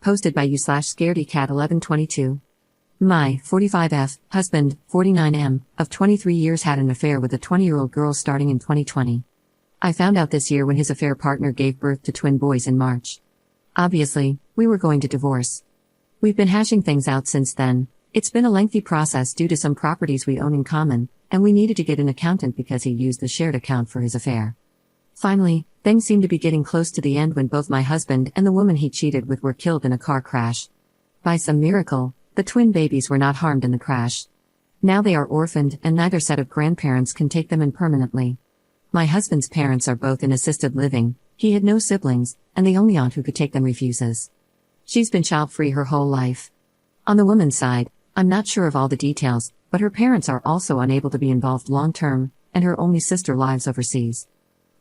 Posted by you/scaredycat1122. My 45F husband, 49M, of 23 years had an affair with a 20-year-old girl starting in 2020. I found out this year when his affair partner gave birth to twin boys in March. Obviously, we were going to divorce. We've been hashing things out since then. It's been a lengthy process due to some properties we own in common, and we needed to get an accountant because he used the shared account for his affair. Finally, things seemed to be getting close to the end when both my husband and the woman he cheated with were killed in a car crash. By some miracle, the twin babies were not harmed in the crash. Now they are orphaned and neither set of grandparents can take them in permanently. My husband's parents are both in assisted living, he had no siblings, and the only aunt who could take them refuses. She's been child-free her whole life. On the woman's side, I'm not sure of all the details, but her parents are also unable to be involved long-term, and her only sister lives overseas.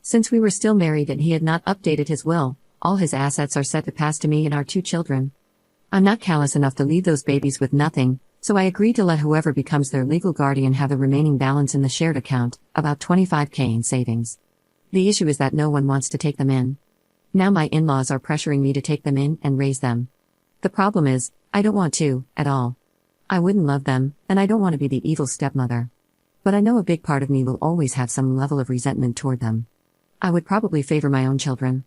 Since we were still married and he had not updated his will, all his assets are set to pass to me and our 2 children. I'm not callous enough to leave those babies with nothing, so I agreed to let whoever becomes their legal guardian have the remaining balance in the shared account, about $25,000 in savings. The issue is that no one wants to take them in. Now my in-laws are pressuring me to take them in and raise them. The problem is, I don't want to, at all. I wouldn't love them, and I don't want to be the evil stepmother. But I know a big part of me will always have some level of resentment toward them. I would probably favor my own children.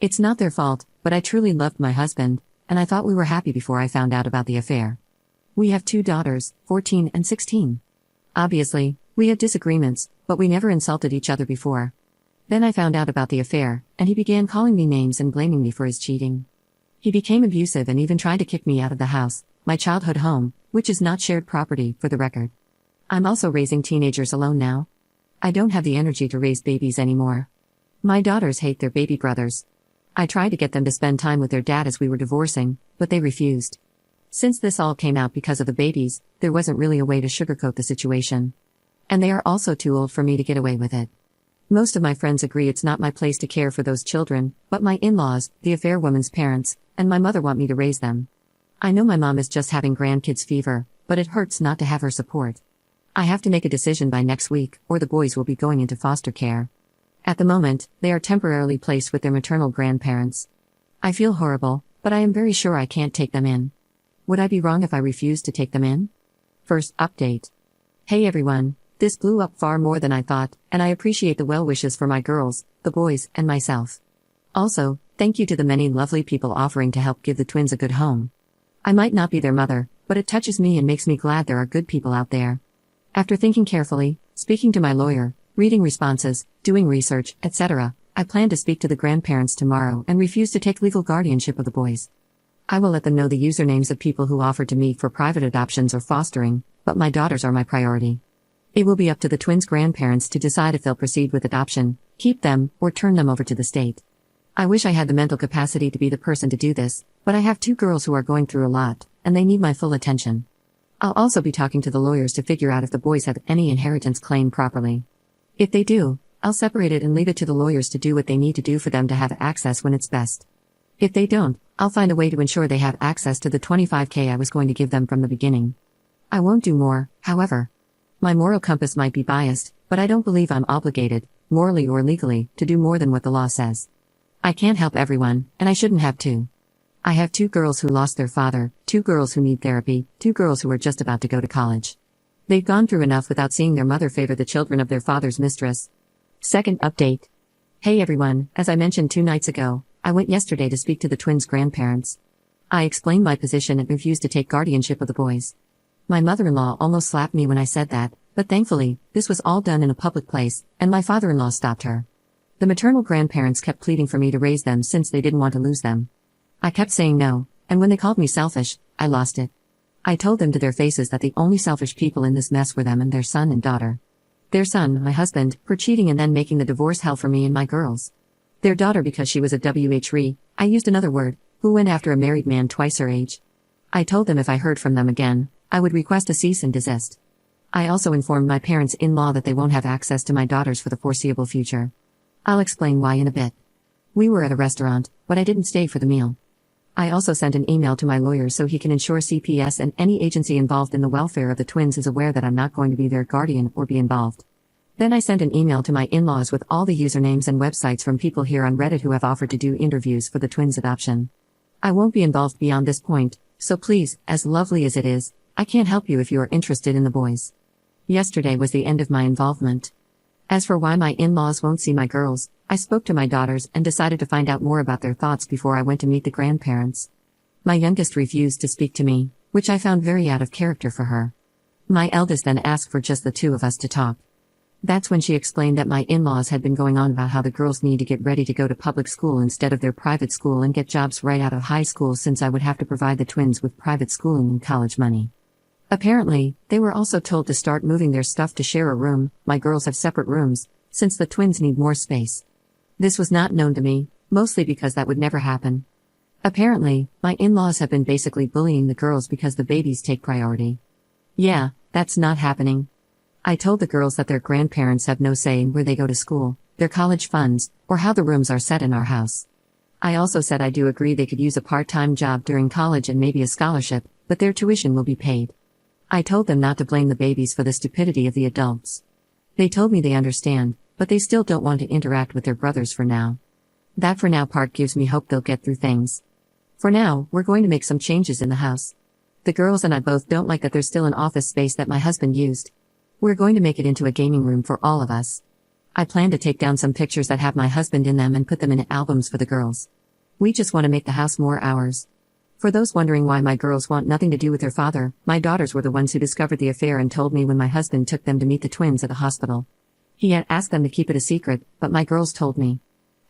It's not their fault, but I truly loved my husband, and I thought we were happy before I found out about the affair. We have 2 daughters, 14 and 16. Obviously, we had disagreements, but we never insulted each other before. Then I found out about the affair, and he began calling me names and blaming me for his cheating. He became abusive and even tried to kick me out of the house, my childhood home, which is not shared property, for the record. I'm also raising teenagers alone now. I don't have the energy to raise babies anymore. My daughters hate their baby brothers. I tried to get them to spend time with their dad as we were divorcing, but they refused. Since this all came out because of the babies, there wasn't really a way to sugarcoat the situation. And they are also too old for me to get away with it. Most of my friends agree it's not my place to care for those children, but my in-laws, the affair woman's parents, and my mother want me to raise them. I know my mom is just having grandkids fever, but it hurts not to have her support. I have to make a decision by next week, or the boys will be going into foster care. At the moment, they are temporarily placed with their maternal grandparents. I feel horrible, but I am very sure I can't take them in. Would I be wrong if I refused to take them in? First update. Hey everyone, this blew up far more than I thought, and I appreciate the well wishes for my girls, the boys, and myself. Also, thank you to the many lovely people offering to help give the twins a good home. I might not be their mother, but it touches me and makes me glad there are good people out there. After thinking carefully, speaking to my lawyer, reading responses, doing research, etc., I plan to speak to the grandparents tomorrow and refuse to take legal guardianship of the boys. I will let them know the usernames of people who offered to me for private adoptions or fostering, but my daughters are my priority. It will be up to the twins' grandparents to decide if they'll proceed with adoption, keep them, or turn them over to the state. I wish I had the mental capacity to be the person to do this, but I have 2 girls who are going through a lot, and they need my full attention. I'll also be talking to the lawyers to figure out if the boys have any inheritance claim properly. If they do, I'll separate it and leave it to the lawyers to do what they need to do for them to have access when it's best. If they don't, I'll find a way to ensure they have access to the $25,000 I was going to give them from the beginning. I won't do more, however. My moral compass might be biased, but I don't believe I'm obligated, morally or legally, to do more than what the law says. I can't help everyone, and I shouldn't have to. I have 2 girls who lost their father, 2 girls who need therapy, 2 girls who are just about to go to college. They've gone through enough without seeing their mother favor the children of their father's mistress. Second update. Hey everyone, as I mentioned 2 nights ago, I went yesterday to speak to the twins' grandparents. I explained my position and refused to take guardianship of the boys. My mother-in-law almost slapped me when I said that, but thankfully, this was all done in a public place, and my father-in-law stopped her. The maternal grandparents kept pleading for me to raise them since they didn't want to lose them. I kept saying no, and when they called me selfish, I lost it. I told them to their faces that the only selfish people in this mess were them and their son and daughter. Their son, my husband, for cheating and then making the divorce hell for me and my girls. Their daughter because she was a WH-re, I used another word, who went after a married man twice her age. I told them if I heard from them again, I would request a cease and desist. I also informed my parents-in-law that they won't have access to my daughters for the foreseeable future. I'll explain why in a bit. We were at a restaurant, but I didn't stay for the meal. I also sent an email to my lawyer so he can ensure CPS and any agency involved in the welfare of the twins is aware that I'm not going to be their guardian or be involved. Then I sent an email to my in-laws with all the usernames and websites from people here on Reddit who have offered to do interviews for the twins' adoption. I won't be involved beyond this point, so please, as lovely as it is, I can't help you if you are interested in the boys. Yesterday was the end of my involvement. As for why my in-laws won't see my girls, I spoke to my daughters and decided to find out more about their thoughts before I went to meet the grandparents. My youngest refused to speak to me, which I found very out of character for her. My eldest then asked for just the two of us to talk. That's when she explained that my in-laws had been going on about how the girls need to get ready to go to public school instead of their private school and get jobs right out of high school, since I would have to provide the twins with private schooling and college money. Apparently, they were also told to start moving their stuff to share a room. My girls have separate rooms, since the twins need more space. This was not known to me, mostly because that would never happen. Apparently, my in-laws have been basically bullying the girls because the babies take priority. Yeah, that's not happening. I told the girls that their grandparents have no say in where they go to school, their college funds, or how the rooms are set in our house. I also said I do agree they could use a part-time job during college and maybe a scholarship, but their tuition will be paid. I told them not to blame the babies for the stupidity of the adults. They told me they understand, but they still don't want to interact with their brothers for now. That for now part gives me hope they'll get through things. For now, we're going to make some changes in the house. The girls and I both don't like that there's still an office space that my husband used. We're going to make it into a gaming room for all of us. I plan to take down some pictures that have my husband in them and put them in albums for the girls. We just want to make the house more ours. For those wondering why my girls want nothing to do with their father, my daughters were the ones who discovered the affair and told me when my husband took them to meet the twins at the hospital. He had asked them to keep it a secret, but my girls told me.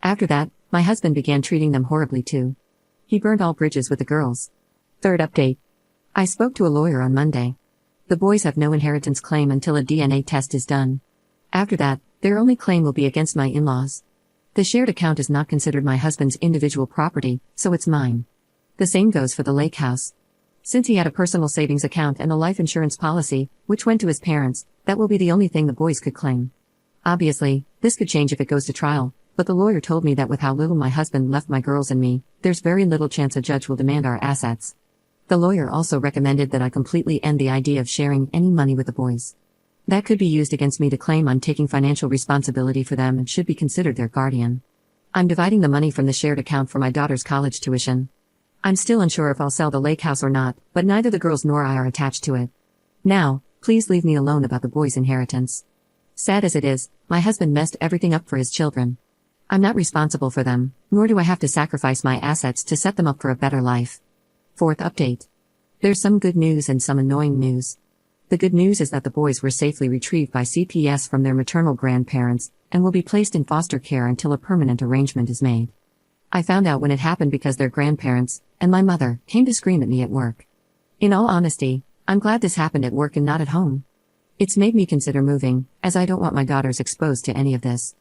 After that, my husband began treating them horribly too. He burned all bridges with the girls. Third update. I spoke to a lawyer on Monday. The boys have no inheritance claim until a DNA test is done. After that, their only claim will be against my in-laws. The shared account is not considered my husband's individual property, so it's mine. The same goes for the lake house. Since he had a personal savings account and a life insurance policy, which went to his parents, that will be the only thing the boys could claim. Obviously, this could change if it goes to trial, but the lawyer told me that with how little my husband left my girls and me, there's very little chance a judge will demand our assets. The lawyer also recommended that I completely end the idea of sharing any money with the boys. That could be used against me to claim I'm taking financial responsibility for them and should be considered their guardian. I'm dividing the money from the shared account for my daughter's college tuition. I'm still unsure if I'll sell the lake house or not, but neither the girls nor I are attached to it. Now, please leave me alone about the boys' inheritance. Sad as it is, my husband messed everything up for his children. I'm not responsible for them, nor do I have to sacrifice my assets to set them up for a better life. Fourth update. There's some good news and some annoying news. The good news is that the boys were safely retrieved by CPS from their maternal grandparents and will be placed in foster care until a permanent arrangement is made. I found out when it happened because their grandparents, and my mother, came to scream at me at work. In all honesty, I'm glad this happened at work and not at home. It's made me consider moving, as I don't want my daughters exposed to any of this.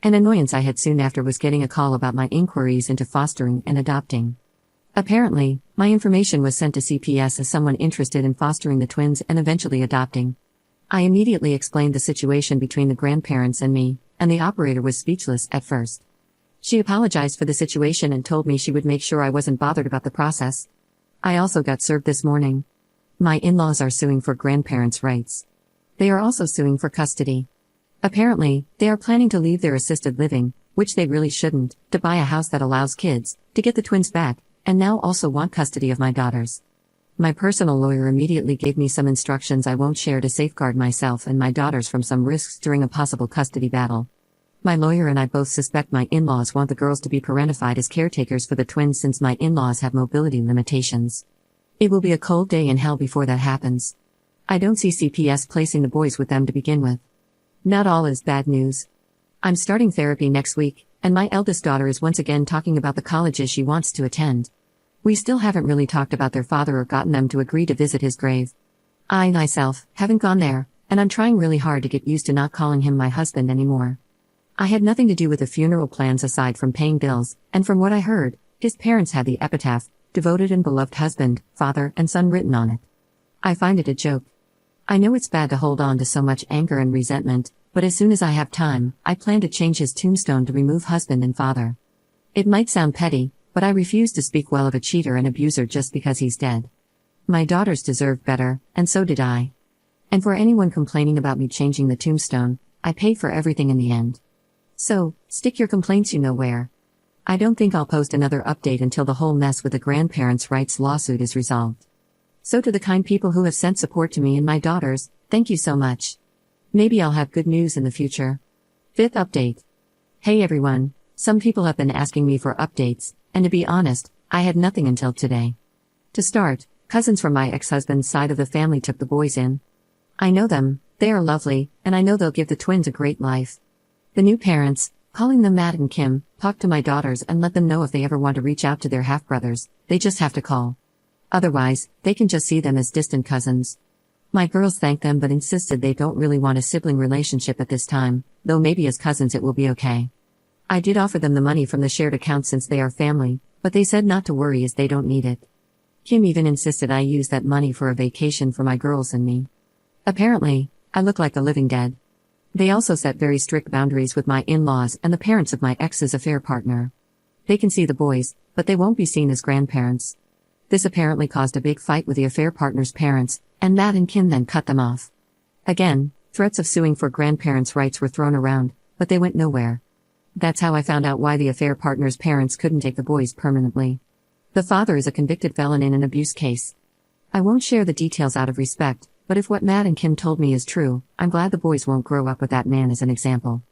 An annoyance I had soon after was getting a call about my inquiries into fostering and adopting. Apparently, my information was sent to CPS as someone interested in fostering the twins and eventually adopting. I immediately explained the situation between the grandparents and me, and the operator was speechless at first. She apologized for the situation and told me she would make sure I wasn't bothered about the process. I also got served this morning. My in-laws are suing for grandparents' rights. They are also suing for custody. Apparently, they are planning to leave their assisted living, which they really shouldn't, to buy a house that allows kids, to get the twins back, and now also want custody of my daughters. My personal lawyer immediately gave me some instructions I won't share to safeguard myself and my daughters from some risks during a possible custody battle. My lawyer and I both suspect my in-laws want the girls to be parentified as caretakers for the twins since my in-laws have mobility limitations. It will be a cold day in hell before that happens. I don't see CPS placing the boys with them to begin with. Not all is bad news. I'm starting therapy next week, and my eldest daughter is once again talking about the colleges she wants to attend. We still haven't really talked about their father or gotten them to agree to visit his grave. I, myself, haven't gone there, and I'm trying really hard to get used to not calling him my husband anymore. I had nothing to do with the funeral plans aside from paying bills, and from what I heard, his parents had the epitaph, devoted and beloved husband, father, and son written on it. I find it a joke. I know it's bad to hold on to so much anger and resentment, but as soon as I have time, I plan to change his tombstone to remove husband and father. It might sound petty, but I refuse to speak well of a cheater and abuser just because he's dead. My daughters deserve better, and so did I. And for anyone complaining about me changing the tombstone, I paid for everything in the end. So, stick your complaints you know where. I don't think I'll post another update until the whole mess with the grandparents' rights lawsuit is resolved. So to the kind people who have sent support to me and my daughters, thank you so much. Maybe I'll have good news in the future. Fifth update. Hey everyone, some people have been asking me for updates, and to be honest, I had nothing until today. To start, cousins from my ex-husband's side of the family took the boys in. I know them, they are lovely, and I know they'll give the twins a great life. The new parents, calling them Matt and Kim, talk to my daughters and let them know if they ever want to reach out to their half-brothers, they just have to call. Otherwise, they can just see them as distant cousins. My girls thanked them but insisted they don't really want a sibling relationship at this time, though maybe as cousins it will be okay. I did offer them the money from the shared account since they are family, but they said not to worry as they don't need it. Kim even insisted I use that money for a vacation for my girls and me. Apparently, I look like the living dead. They also set very strict boundaries with my in-laws and the parents of my ex's affair partner. They can see the boys, but they won't be seen as grandparents. This apparently caused a big fight with the affair partner's parents, and Matt and Kim then cut them off. Again, threats of suing for grandparents' rights were thrown around, but they went nowhere. That's how I found out why the affair partner's parents couldn't take the boys permanently. The father is a convicted felon in an abuse case. I won't share the details out of respect, but if what Matt and Kim told me is true, I'm glad the boys won't grow up with that man as an example.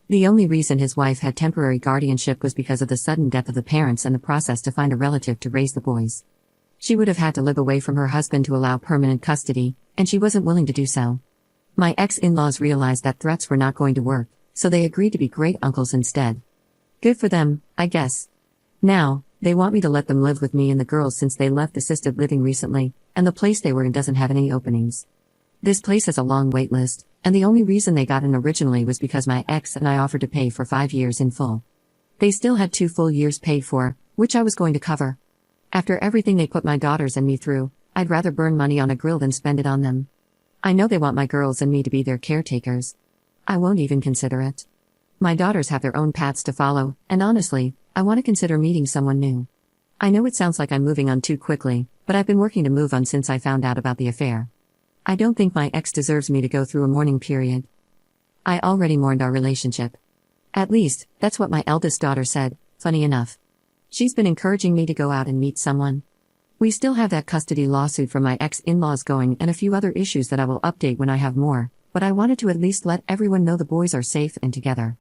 The only reason his wife had temporary guardianship was because of the sudden death of the parents and the process to find a relative to raise the boys. She would have had to live away from her husband to allow permanent custody, and she wasn't willing to do so. My ex-in-laws realized that threats were not going to work, so they agreed to be great uncles instead. Good for them, I guess. Now, they want me to let them live with me and the girls since they left assisted living recently, and the place they were in doesn't have any openings. This place has a long wait list, and the only reason they got in originally was because my ex and I offered to pay for 5 years in full. They still had 2 full years paid for, which I was going to cover. After everything they put my daughters and me through, I'd rather burn money on a grill than spend it on them. I know they want my girls and me to be their caretakers. I won't even consider it. My daughters have their own paths to follow, and honestly, I want to consider meeting someone new. I know it sounds like I'm moving on too quickly, but I've been working to move on since I found out about the affair. I don't think my ex deserves me to go through a mourning period. I already mourned our relationship. At least, that's what my eldest daughter said, funny enough. She's been encouraging me to go out and meet someone. We still have that custody lawsuit from my ex-in-laws going and a few other issues that I will update when I have more, but I wanted to at least let everyone know the boys are safe and together.